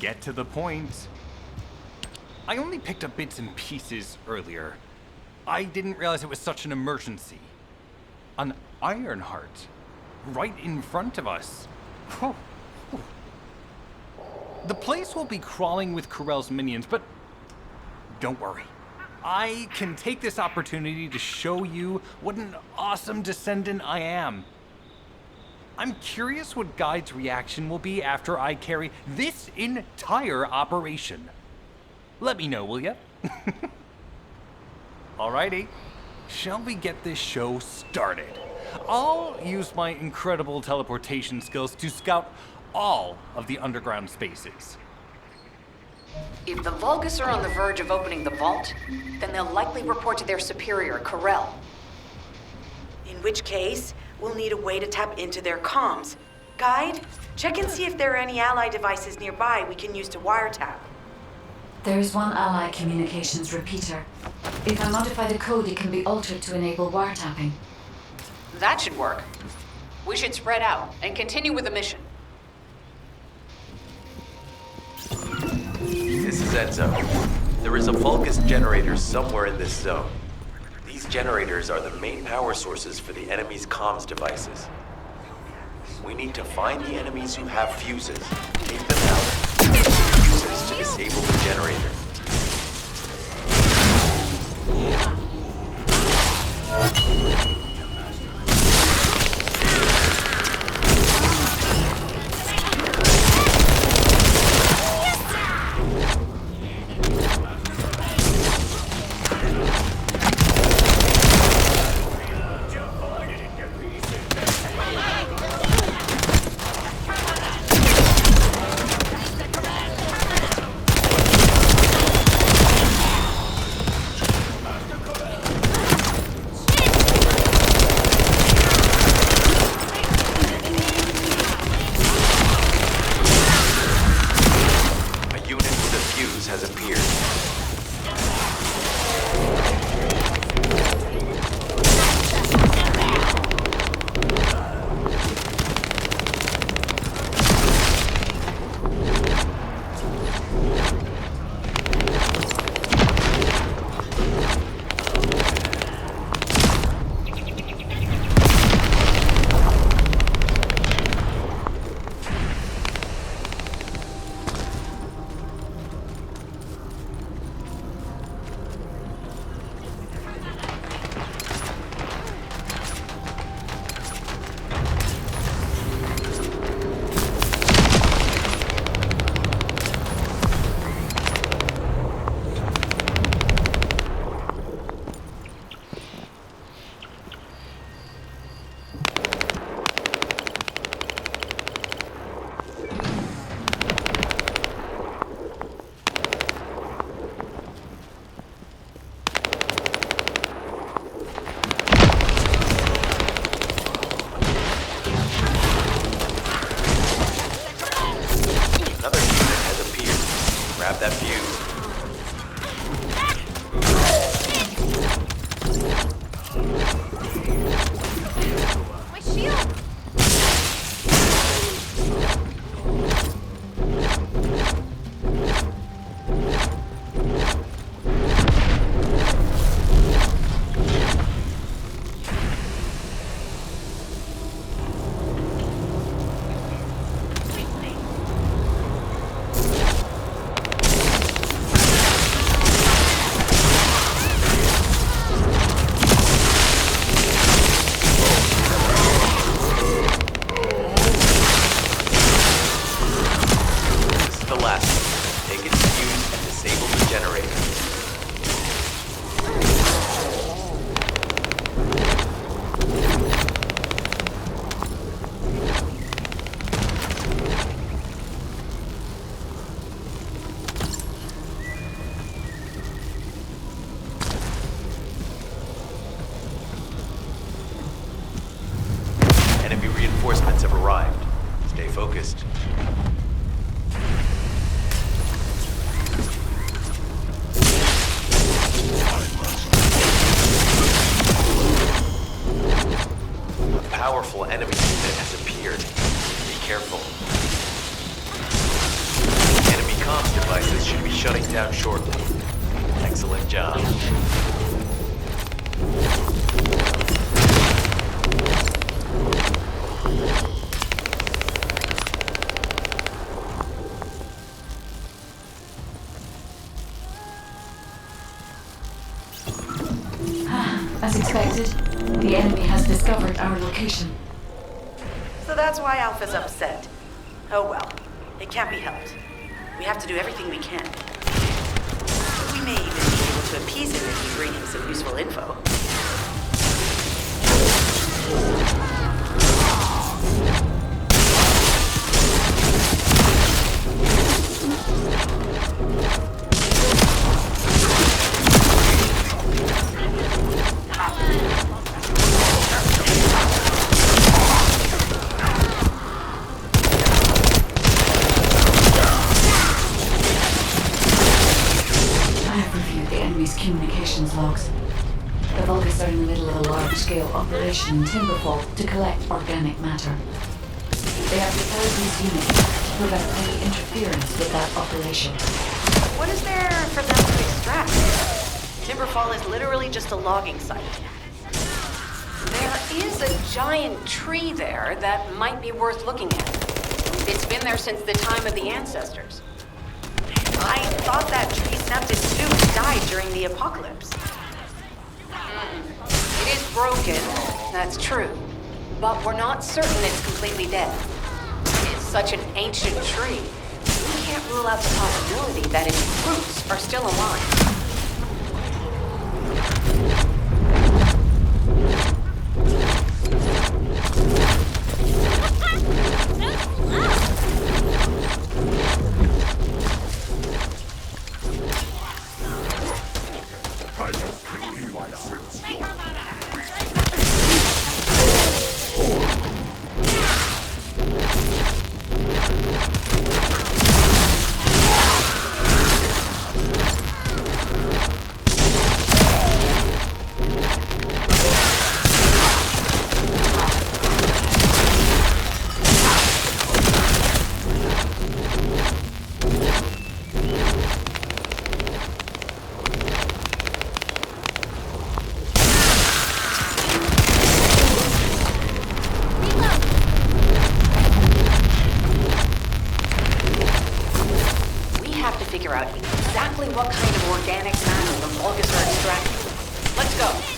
get to the point. I only picked up bits and pieces earlier. I didn't realize it was such an emergency. An Ironheart, right in front of us. Whew. The place will be crawling with Corell's minions, but don't worry. I can take this opportunity to show you what an awesome Descendant I am. I'm curious what Guide's reaction will be after I carry this entire operation. Let me know, will ya? Alrighty, shall we get this show started? I'll use my incredible teleportation skills to scout all of the underground spaces. If the Vulgus are on the verge of opening the vault, then they'll likely report to their superior, Corell. In which case, we'll need a way to tap into their comms. Guide, check and see if there are any ally devices nearby we can use to wiretap. There is one ally communications repeater. If I modify the code, it can be altered to enable wiretapping. That should work. We should spread out and continue with the mission. This is Enzo. There is a Vulgus generator somewhere in this zone. These generators are the main power sources for the enemy's comms devices. We need to find the enemies who have fuses, take them out, and use fuses to disable the generator. Ingris should be shutting down shortly. Excellent job. As expected, the enemy has discovered our location. So that's why Alpha's upset. Oh well, it can't be helped. We have to do everything we can. We may even be able to appease him if we bring him some useful info. Communications logs. The Vulgus are in the middle of a large-scale operation in Timberfall to collect organic matter. They have deployed these units to prevent any interference with that operation. What is there for them to extract? Timberfall is literally just a logging site. There is a giant tree there that might be worth looking at. It's been there since the time of the ancestors. I thought that tree snapped its tooth and died during the apocalypse. It is broken, that's true. But we're not certain it's completely dead. It's such an ancient tree. We can't rule out the possibility that its roots are still alive. Figure out exactly what kind of organic matter the Vulgus are extracting. Let's go.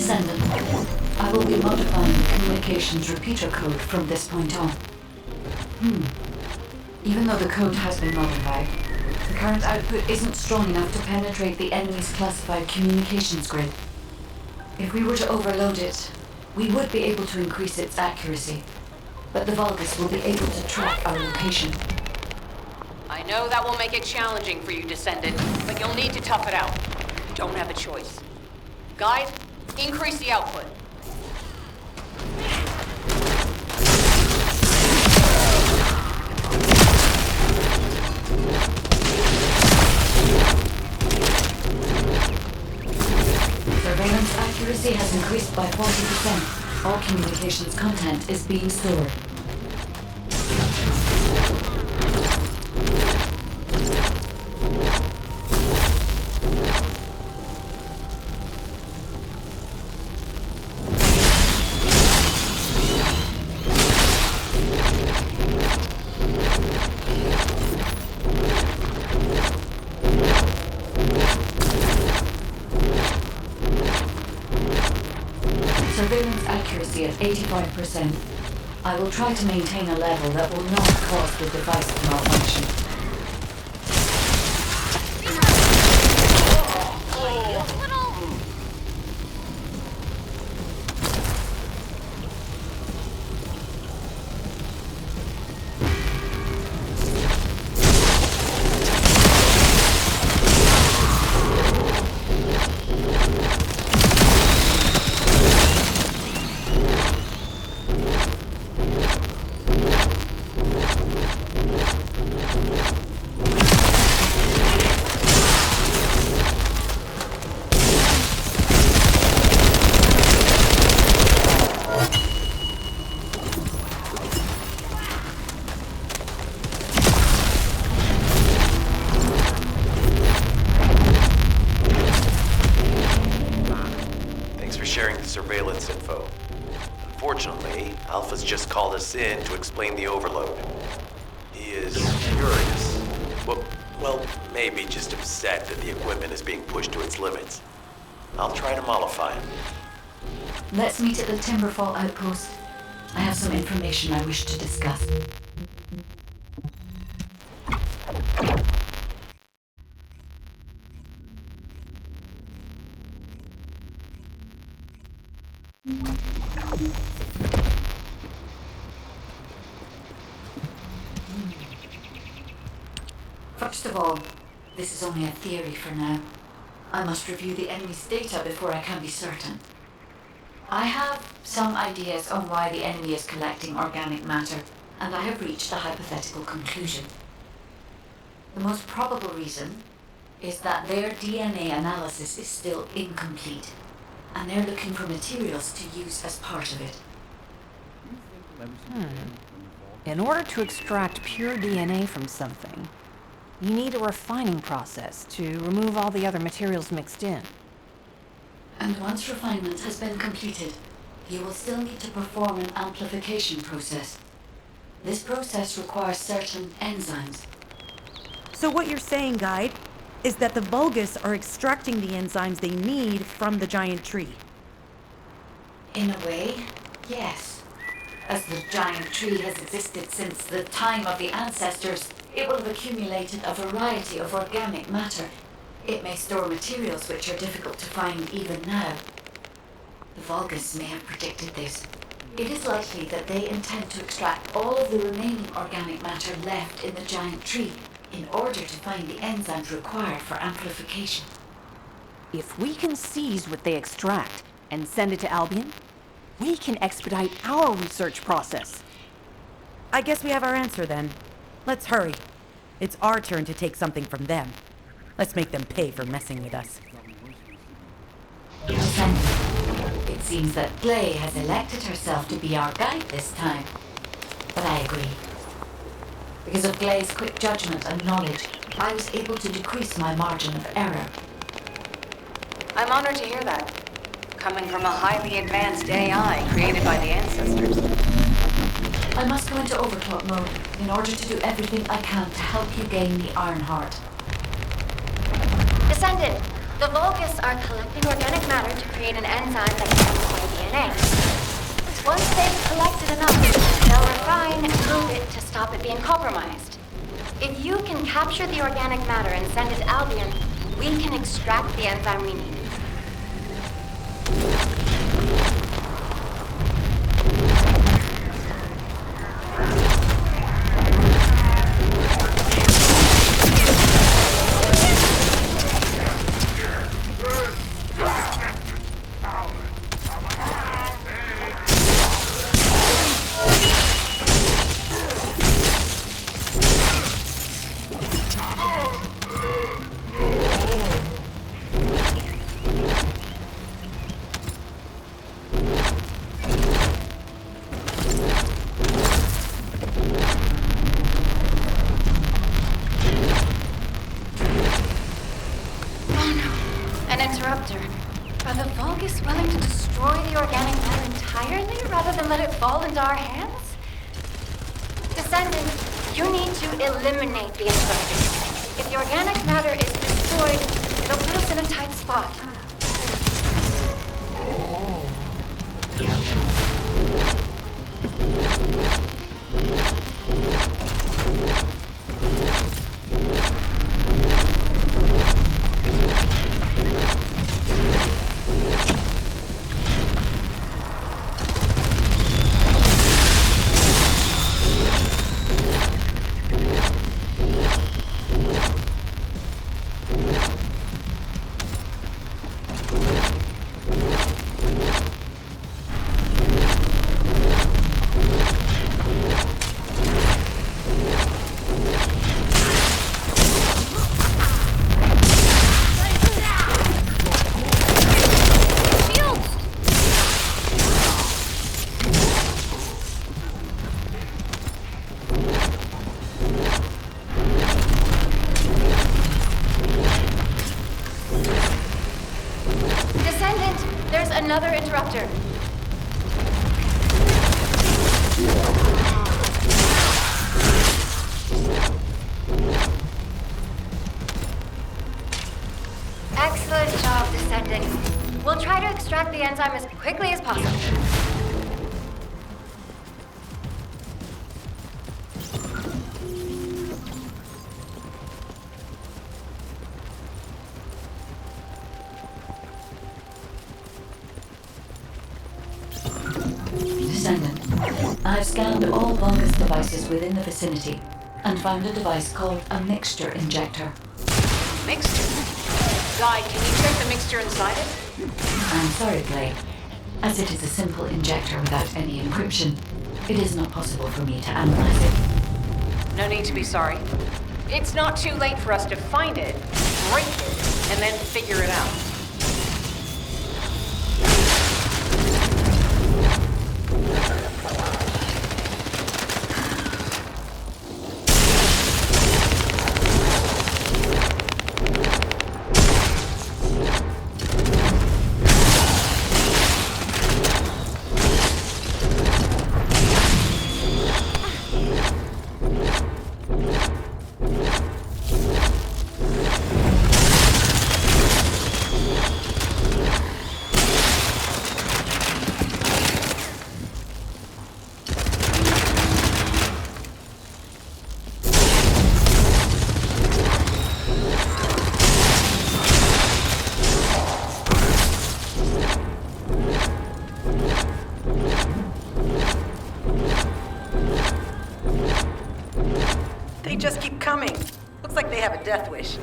Descendant, I will be modifying the communications repeater code from this point on. Even though the code has been modified, the current output isn't strong enough to penetrate the enemy's classified communications grid. If we were to overload it, we would be able to increase its accuracy, but the Vulgus will be able to track our location. I know that will make it challenging for you, Descendant, but you'll need to tough it out. You don't have a choice. Guide, increase the output. Surveillance accuracy has increased by 40%. All communications content is being stored. efficiency at 85%. I will try to maintain a level that will not cause the device to malfunction. Surveillance info. Unfortunately, Alpha's just called us in to explain the overload. He is furious. Well, maybe just upset that the equipment is being pushed to its limits. I'll try to mollify him. Let's meet at the Timberfall outpost. I have some information I wish to discuss. First of all, this is only a theory for now. I must review the enemy's data before I can be certain. I have some ideas on why the enemy is collecting organic matter, and I have reached a hypothetical conclusion. The most probable reason is that their DNA analysis is still incomplete, and they're looking for materials to use as part of it. In order to extract pure DNA from something, you need a refining process to remove all the other materials mixed in. And once refinement has been completed, you will still need to perform an amplification process. This process requires certain enzymes. So what you're saying, Guide, is that the Vulgus are extracting the enzymes they need from the giant tree. In a way, yes. As the giant tree has existed since the time of the ancestors, it will have accumulated a variety of organic matter. It may store materials which are difficult to find even now. The Vulgus may have predicted this. It is likely that they intend to extract all of the remaining organic matter left in the giant tree in order to find the enzymes required for amplification. If we can seize what they extract and send it to Albion, we can expedite our research process. I guess we have our answer then. Let's hurry. It's our turn to take something from them. Let's make them pay for messing with us. Descendant, it seems that Glay has elected herself to be our guide this time. But I agree. Because of Glay's quick judgment and knowledge, I was able to decrease my margin of error. I'm honored to hear that. Coming from a highly advanced AI created by the ancestors. I must go into overclock mode in order to do everything I can to help you gain the Iron Heart. Descendant, the Vulgus are collecting organic matter to create an enzyme that can amplify DNA. Once they've collected enough, they'll refine and move it to stop it being compromised. If you can capture the organic matter and send it to Albion, we can extract the enzyme we need. Are the Vulgus willing to destroy the organic matter entirely rather than let it fall into our hands? Descendant, you need to eliminate the invaders. If the organic matter is destroyed, it'll put us in a tight spot. Descendant, there's another interrupter. Excellent job, Descendant. We'll try to extract the enzyme as quickly as possible. Descendant, I've scanned all Vulgus devices within the vicinity and found a device called a mixture injector. Mixture? Guy, can you check the mixture inside it? I'm sorry, Blade. As it is a simple injector without any encryption, it is not possible for me to analyze it. No need to be sorry. It's not too late for us to find it, break it, and then figure it out. They just keep coming. Looks like they have a death wish.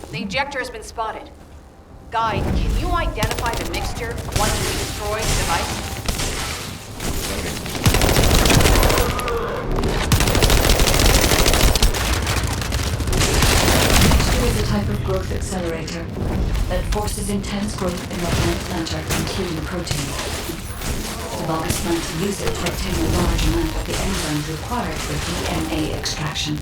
The ejector has been spotted. Guy, can you identify the mixture once we destroy the device? Mixture is a type of growth accelerator that forces intense growth in the plant matter, including protein. The Vulgus plants use it to obtain a large amount of the enzymes required for DNA extraction.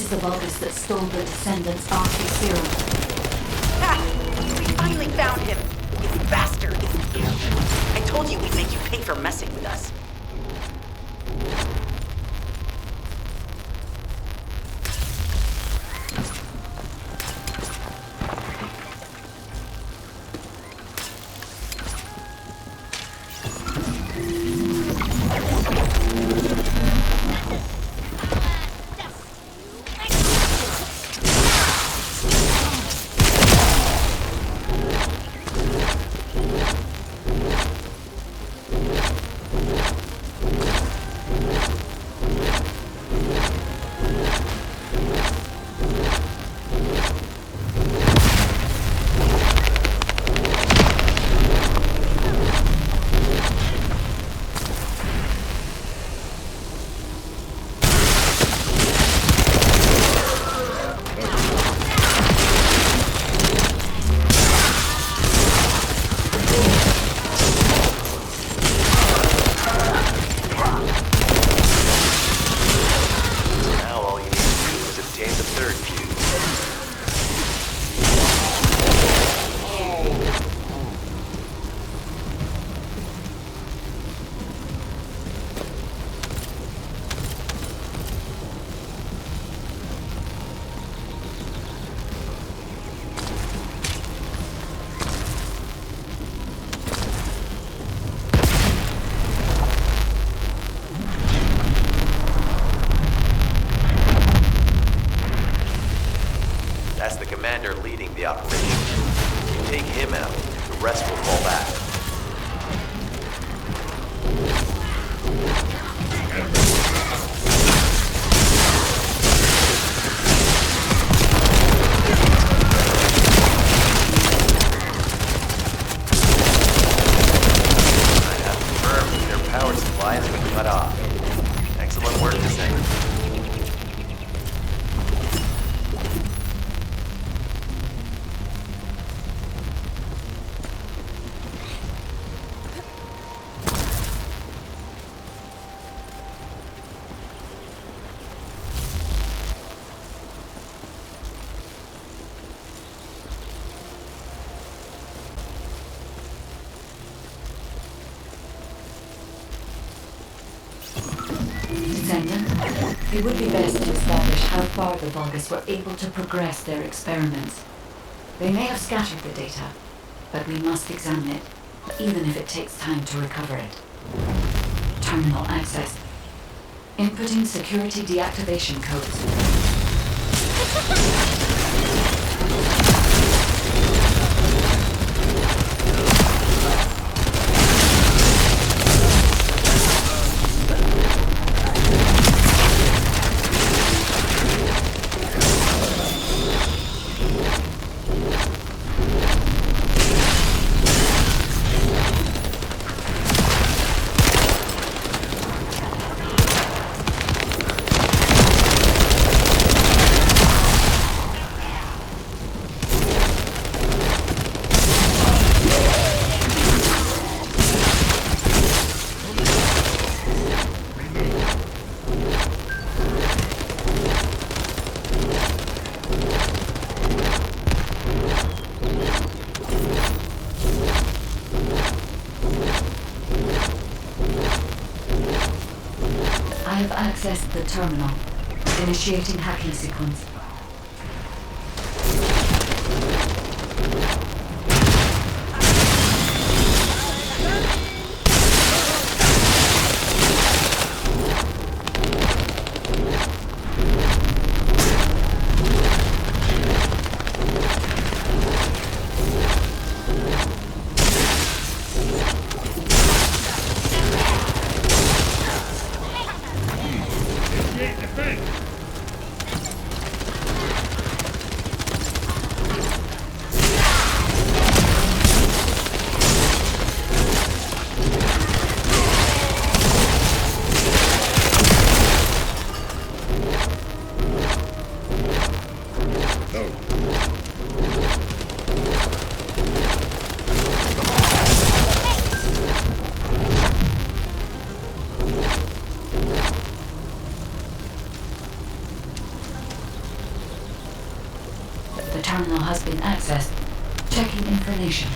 is the Vulgus that stole the Descendants' RT serum. Ha! We finally found him! You bastard! I told you we'd make you pay for messing with us. Leading the operation. You take him out, the rest will fall back. I have confirmed their power supply has been cut off. Excellent work, Descendant. It would be best to establish how far the Vulgus were able to progress their experiments. They may have scattered the data, but we must examine it, even if it takes time to recover it. Terminal access. Inputting security deactivation codes. I have accessed the terminal. Initiating hacking sequence. has been accessed. Checking information.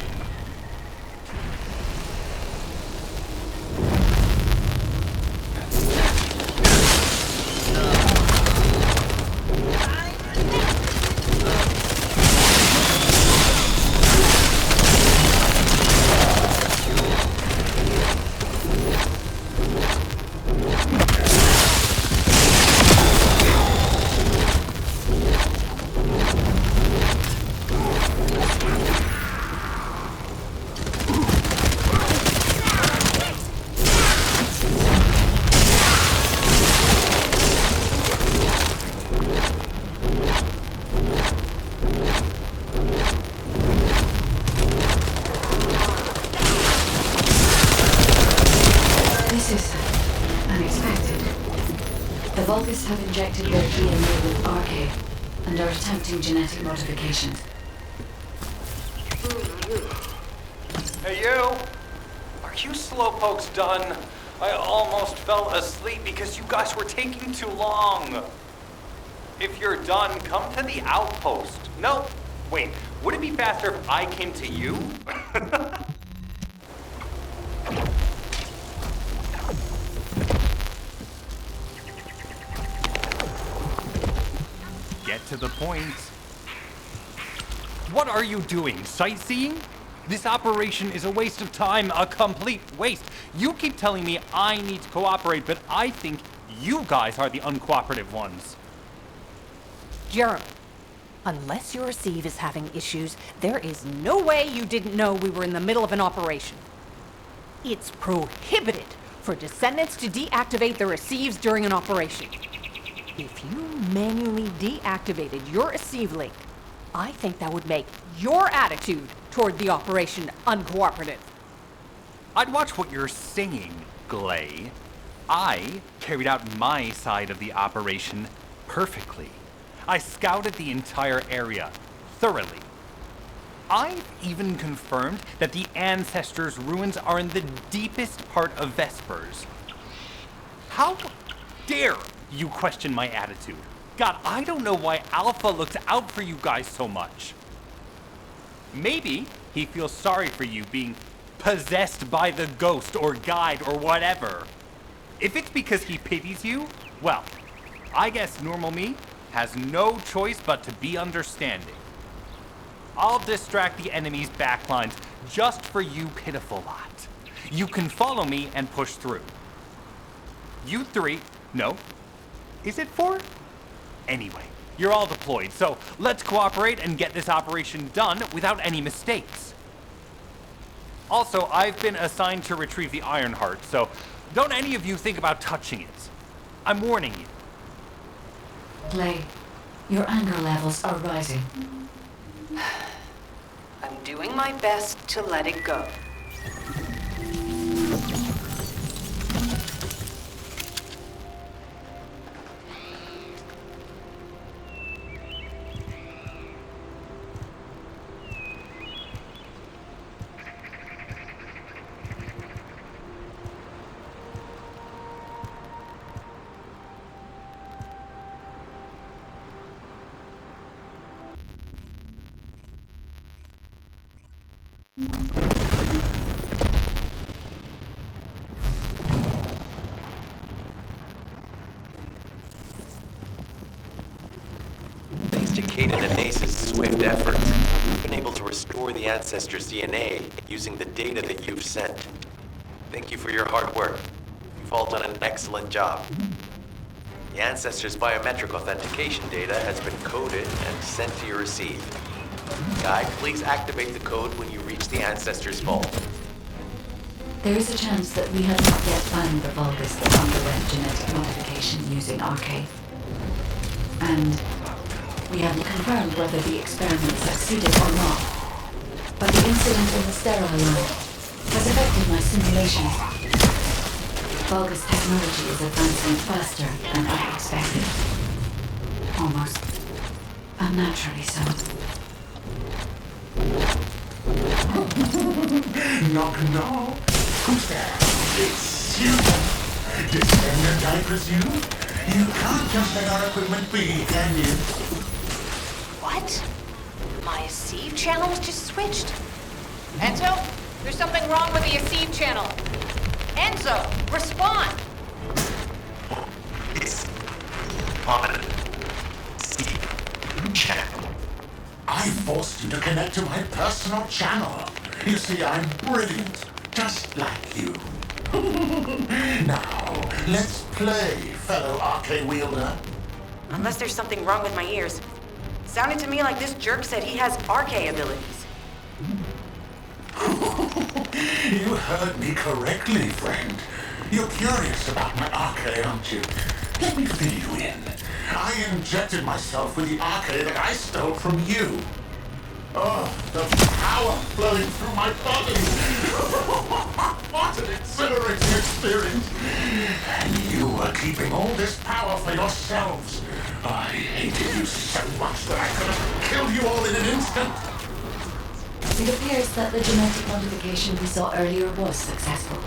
Have injected their DNA with RK and are attempting genetic modifications. Hey, you! Are you slowpokes done? I almost fell asleep because you guys were taking too long. If you're done, come to the outpost. No, wait, would it be faster if I came to you? Get to the point. What are you doing? Sightseeing? This operation is a waste of time, a complete waste. You keep telling me I need to cooperate, but I think you guys are the uncooperative ones. Jeremy, unless your receive is having issues, there is no way you didn't know we were in the middle of an operation. It's prohibited for Descendants to deactivate their receives during an operation. If you manually deactivated your receive link, I think that would make your attitude toward the operation uncooperative. I'd watch what you're saying, Glay. I carried out my side of the operation perfectly. I scouted the entire area thoroughly. I've even confirmed that the Ancestors' ruins are in the deepest part of Vespers. How dare you question my attitude? God, I don't know why Alpha looks out for you guys so much. Maybe he feels sorry for you being possessed by the ghost or guide or whatever. If it's because he pities you, well, I guess normal me has no choice but to be understanding. I'll distract the enemy's backlines just for you pitiful lot. You can follow me and push through. You three, no, is it four? Anyway, you're all deployed, so let's cooperate and get this operation done without any mistakes. Also, I've been assigned to retrieve the Ironheart, so don't any of you think about touching it. I'm warning you. Glay, your anger levels are rising. I'm doing my best to let it go. Thanks to Caden and Ace's swift efforts, we've been able to restore the Ancestors' DNA using the data that you've sent. Thank you for your hard work. You've all done an excellent job. The Ancestors' biometric authentication data has been coded and sent to your receive. Guide, please activate the code when you reach the Ancestors' vault. There is a chance that we have not yet found the Vulgus that underwent genetic modification using RK. And we haven't confirmed whether the experiment succeeded or not. But the incident in the sterile line has affected my simulations. Vulgus technology is advancing faster than I expected. Almost unnaturally so. Knock, knock. Who's there? It's you. Descendant, I presume? You can't just let our equipment be, can you? What? My My Sieve channel was just switched. Enzo, there's something wrong with the Asive channel. Enzo, respond! It's on Steve channel. I forced you to connect to my personal channel. You see, I'm brilliant, just like you. Now, let's play, fellow RK wielder. Unless there's something wrong with my ears. Sounded to me like this jerk said he has RK abilities. You heard me correctly, friend. You're curious about my RK, aren't you? Let me fill you in. I injected myself with the RK that I stole from you. Oh, the power flowing through my body. What an exhilarating experience. And you were keeping all this power for yourselves. I hated you so much that I could have killed you all in an instant. It appears that the genetic modification we saw earlier was successful.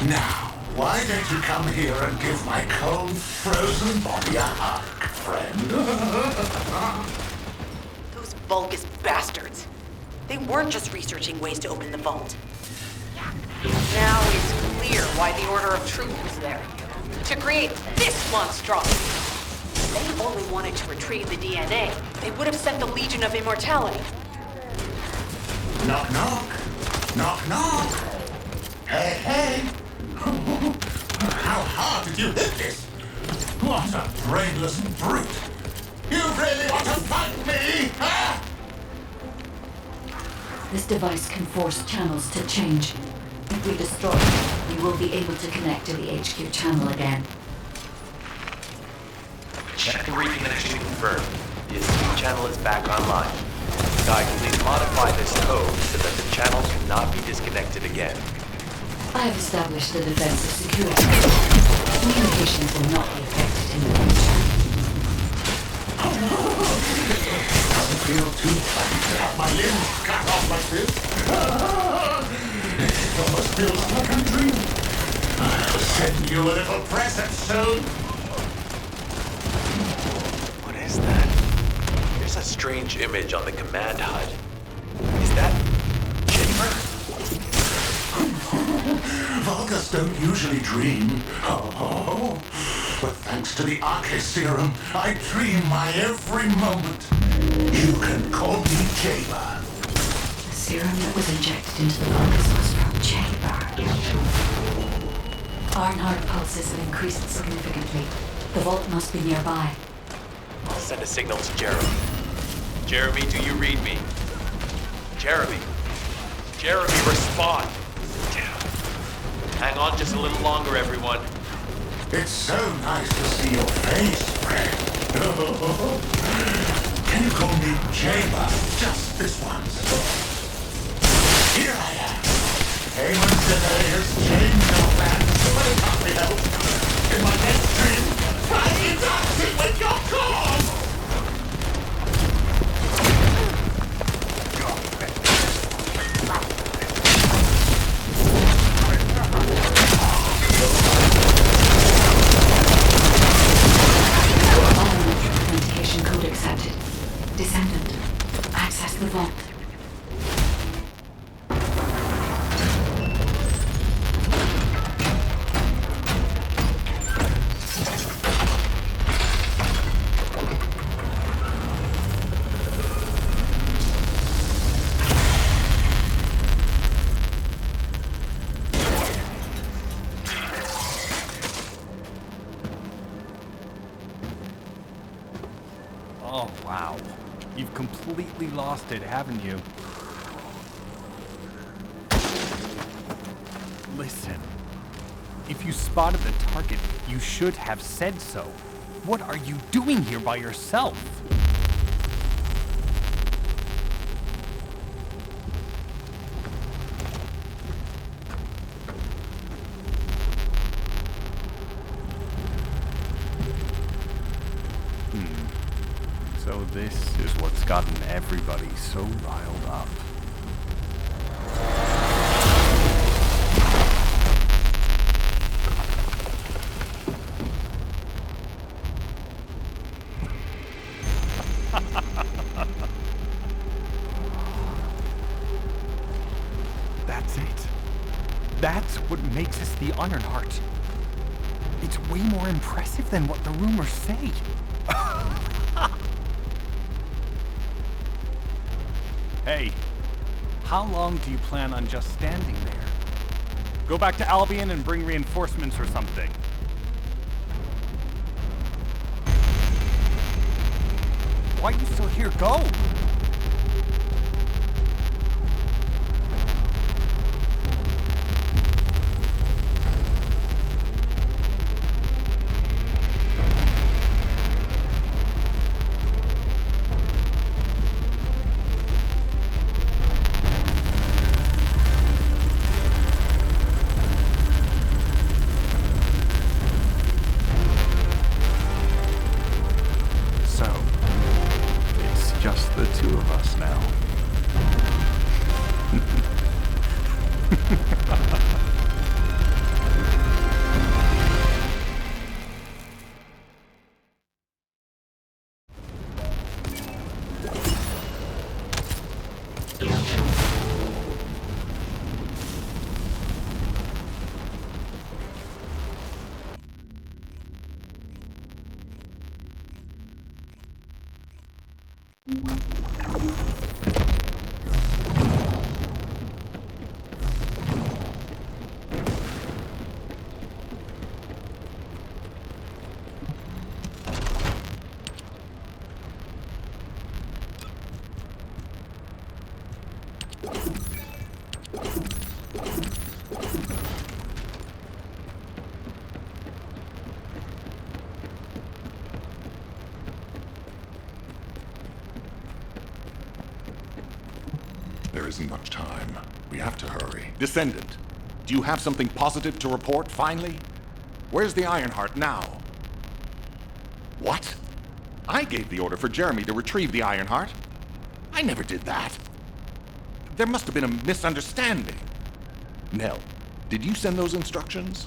Now, why don't you come here and give my cold, frozen body a hug, friend? Those Vulgus bastards. They weren't just researching ways to open the vault. Now it's clear why the Order of Truth was there. To create this monstrosity. If they only wanted to retrieve the DNA, they would have sent the Legion of Immortality. Knock, knock. Knock, knock. Hey, hey. How hard did you hit this? What a brainless brute. You really want to fight me, huh? This device can force channels to change. If we destroy it, we will be able to connect to the HQ channel again. Channel reconnection confirmed. The Asive channel is back online. Guy, please modify this code so that the channel cannot be disconnected again. I have established a defensive security. Communications will not be affected in the future. Doesn't feel too funny to have my limbs cut off like this. It almost feels like a dream. I'll send you a little present soon. What is that? There's a strange image on the command HUD. Is that Jamer? Vulgus don't usually dream. Oh, but thanks to the RK serum, I dream my every moment. You can call me Jaber. The serum that was injected into the Vulgus was from Jaber. Our heart pulses have increased significantly. The vault must be nearby. I'll send a signal to Jeremy. Jeremy, do you read me? Jeremy! Jeremy, respond! Hang on just a little longer, everyone. It's so nice to see your face, friend. Can you call me Jaber just this once? Here I am. Haman's delay has changed your plans, but it can't be helped. In my next dream, I'll be dancing with your corpse! Authentication code accepted. Descendant, access the vault. Oh, wow. You've completely lost it, haven't you? Listen. If you spotted the target, you should have said so. What are you doing here by yourself? So this is what's gotten everybody so riled up. That's it. That's what makes us the Ironheart. It's way more impressive than what the rumors say. Hey, how long do you plan on just standing there? Go back to Albion and bring reinforcements or something. Why are you still here? Go! Just the two of us now. There isn't much time. We have to hurry. Descendant, do you have something positive to report, finally? Where's the Ironheart now? What? I gave the order for Jeremy to retrieve the Ironheart. I never did that. There must have been a misunderstanding. Nell, did you send those instructions?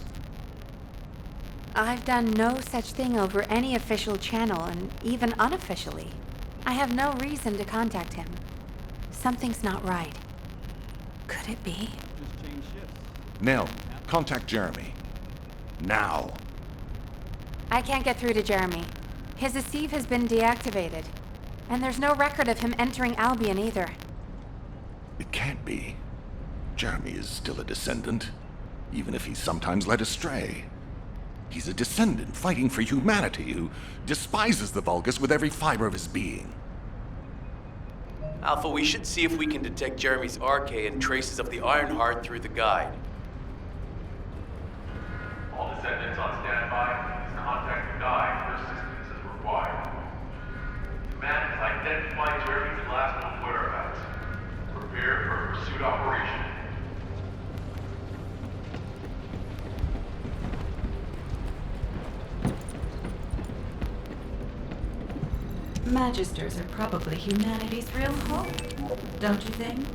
I've done no such thing over any official channel, and even unofficially. I have no reason to contact him. Something's not right. Could it be? Nell, contact Jeremy. Now. I can't get through to Jeremy. His receive has been deactivated. And there's no record of him entering Albion either. It can't be. Jeremy is still a Descendant, even if he's sometimes led astray. He's a Descendant fighting for humanity who despises the Vulgus with every fiber of his being. Alpha, we should see if we can detect Jeremy's RK and traces of the Ironheart through the guide. All Descendants on standby. Please contact the guide for assistance as required. Command has identified Jeremy's last known whereabouts. Prepare for a pursuit operation. Magisters are probably humanity's real hope, don't you think?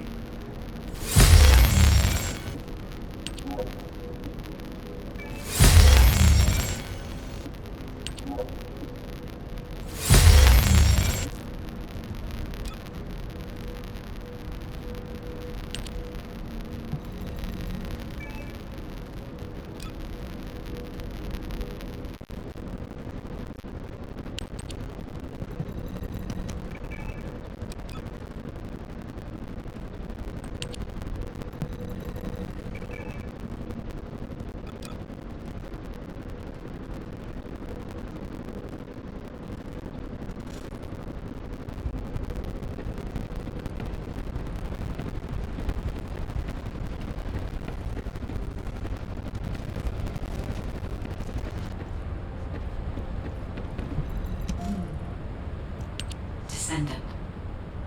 Descendant,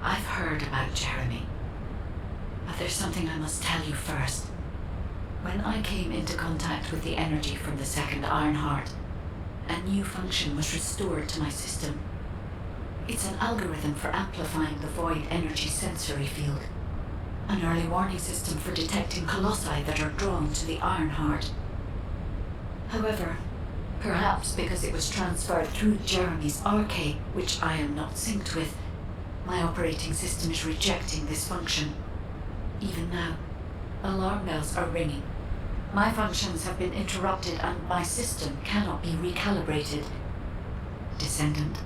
I've heard about Jeremy. But there's something I must tell you first. When I came into contact with the energy from the second Ironheart, a new function was restored to my system. It's an algorithm for amplifying the void energy sensory field. An early warning system for detecting colossi that are drawn to the Ironheart. However, perhaps because it was transferred through Jeremy's RK, which I am not synced with, my operating system is rejecting this function. Even now, Alarm bells are ringing. My functions have been interrupted and my system cannot be recalibrated. Descendant,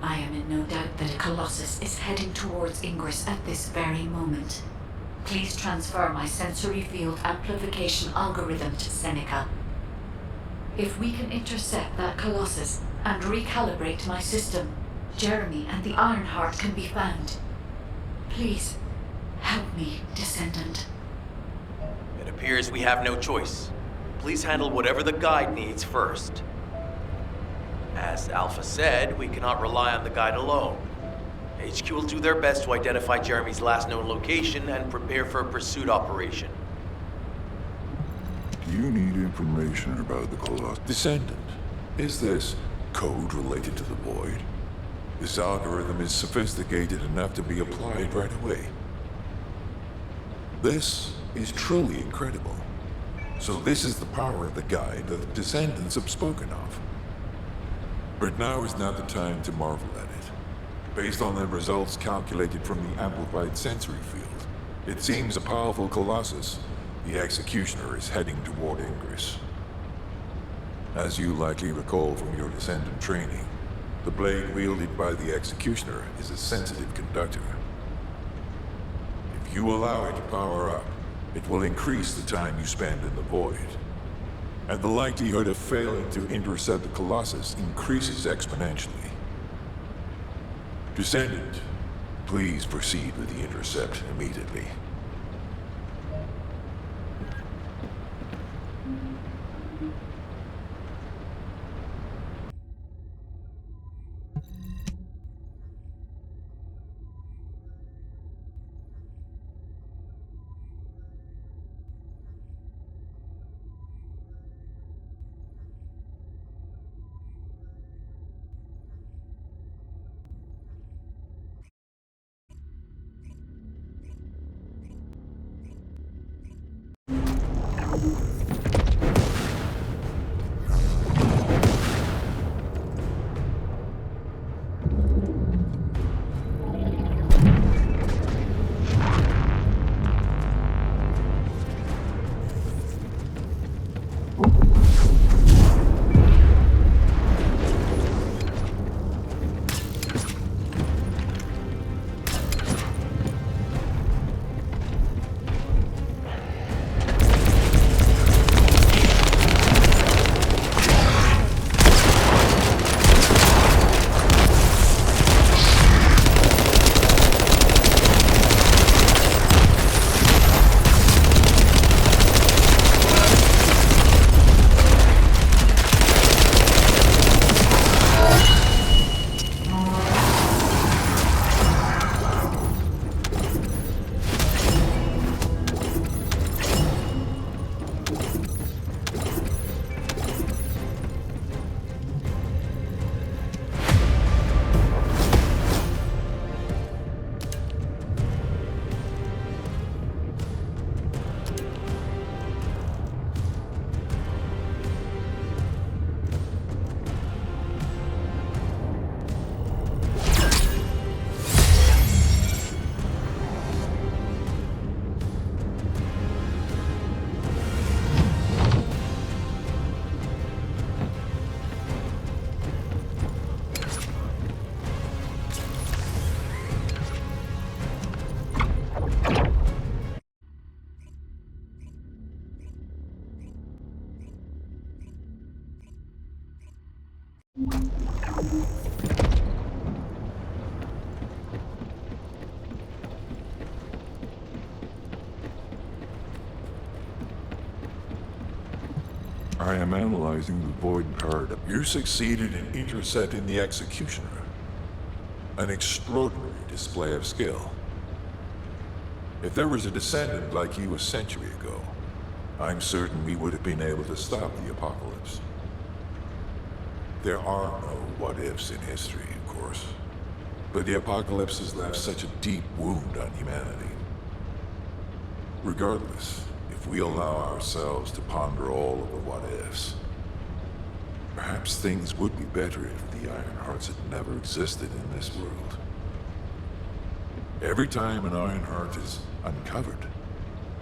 I am in no doubt that a Colossus is heading towards Ingris at this very moment. Please transfer my sensory field amplification algorithm to Seneca. If we can intercept that Colossus and recalibrate my system, Jeremy and the Ironheart can be found. Please, help me, Descendant. It appears we have no choice. Please handle whatever the guide needs first. As Alpha said, we cannot rely on the guide alone. HQ will do their best to identify Jeremy's last known location and prepare for a pursuit operation. Do you need information about the Colossus? Descendant, is this code related to the Void? This algorithm is sophisticated enough to be applied right away. This is truly incredible. So this is the power of the guide that the Descendants have spoken of. But now is not the time to marvel at it. Based on the results calculated from the amplified sensory field, it seems a powerful Colossus, the Executioner, is heading toward Ingris. As you likely recall from your Descendant training, the blade wielded by the Executioner is a sensitive conductor. If you allow it to power up, it will increase the time you spend in the Void. And the likelihood of failing to intercept the Colossus increases exponentially. Descendant, please proceed with the intercept immediately. I am analyzing the Void paradigm. You succeeded in intercepting the Executioner. An extraordinary display of skill. If there was a Descendant like you a century ago, I'm certain we would have been able to stop the apocalypse. There are no what-ifs in history, of course. But the apocalypse has left such a deep wound on humanity. Regardless, if we allow ourselves to ponder all of the what-ifs, perhaps things would be better if the Ironhearts had never existed in this world. Every time an Ironheart is uncovered,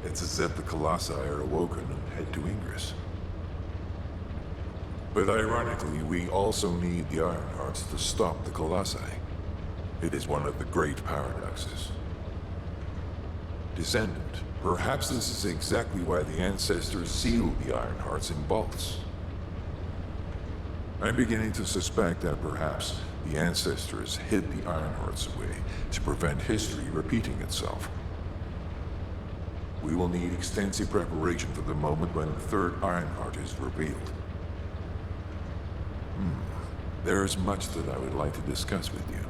It's as if the Colossi are awoken and head to Ingris. But ironically, we also need the Ironhearts to stop the Colossi. It is one of the great paradoxes. Descendant, perhaps this is exactly why the ancestors sealed the Ironhearts in vaults. I'm beginning to suspect that perhaps the ancestors hid the Ironhearts away to prevent history repeating itself. We will need extensive preparation for the moment when the third Ironheart is revealed. There is much that I would like to discuss with you,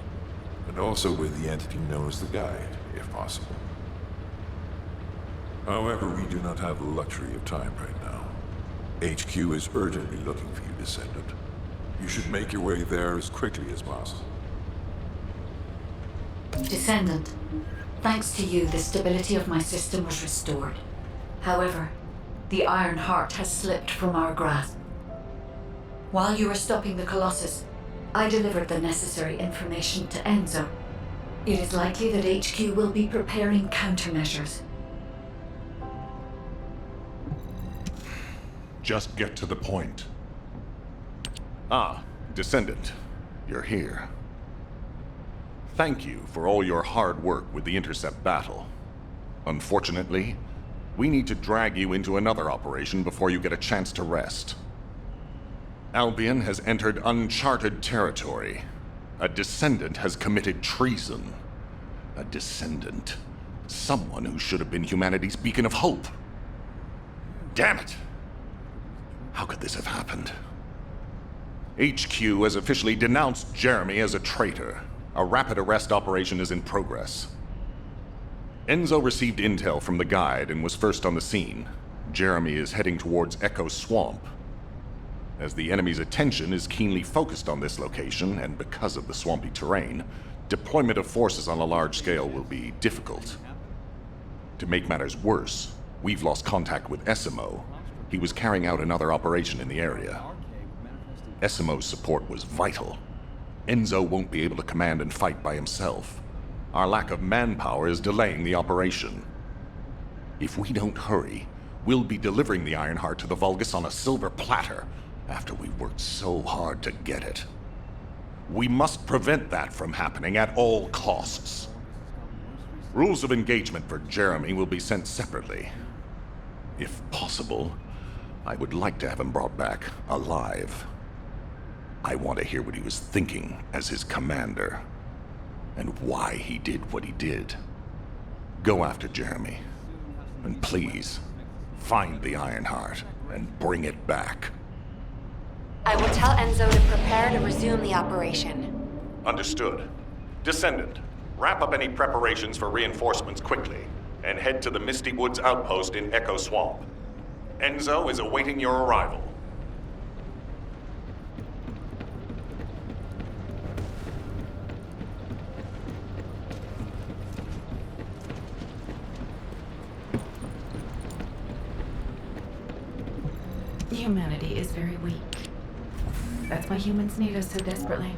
and also with the entity known as the Guide, if possible. However, we do not have the luxury of time right now. HQ is urgently looking for you, Descendant. You should make your way there as quickly as possible. Descendant, thanks to you, the stability of my system was restored. However, the Iron Heart has slipped from our grasp. While you were stopping the Colossus, I delivered the necessary information to Enzo. It is likely that HQ will be preparing countermeasures. Just get to the point. Ah, Descendant, you're here. Thank you for all your hard work with the intercept battle. Unfortunately, we need to drag you into another operation before you get a chance to rest. Albion has entered uncharted territory. A Descendant has committed treason. A Descendant. Someone who should have been humanity's beacon of hope. Damn it! How could this have happened? HQ has officially denounced Jeremy as a traitor. A rapid arrest operation is in progress. Enzo received intel from the Guide and was first on the scene. Jeremy is heading towards Echo Swamp. As the enemy's attention is keenly focused on this location, and because of the swampy terrain, deployment of forces on a large scale will be difficult. To make matters worse, we've lost contact with Essimo. He was carrying out another operation in the area. Essimo's support was vital. Enzo won't be able to command and fight by himself. Our lack of manpower is delaying the operation. If we don't hurry, we'll be delivering the Ironheart to the Vulgus on a silver platter after we worked so hard to get it. We must prevent that from happening at all costs. Rules of engagement for Jeremy will be sent separately. If possible, I would like to have him brought back alive. I want to hear what he was thinking as his commander, and why he did what he did. Go after Jeremy, and please, find the Ironheart and bring it back. I will tell Enzo to prepare to resume the operation. Understood. Descendant, wrap up any preparations for reinforcements quickly, and head to the Misty Woods outpost in Echo Swamp. Enzo is awaiting your arrival. Humanity is very weak. That's why humans need us so desperately.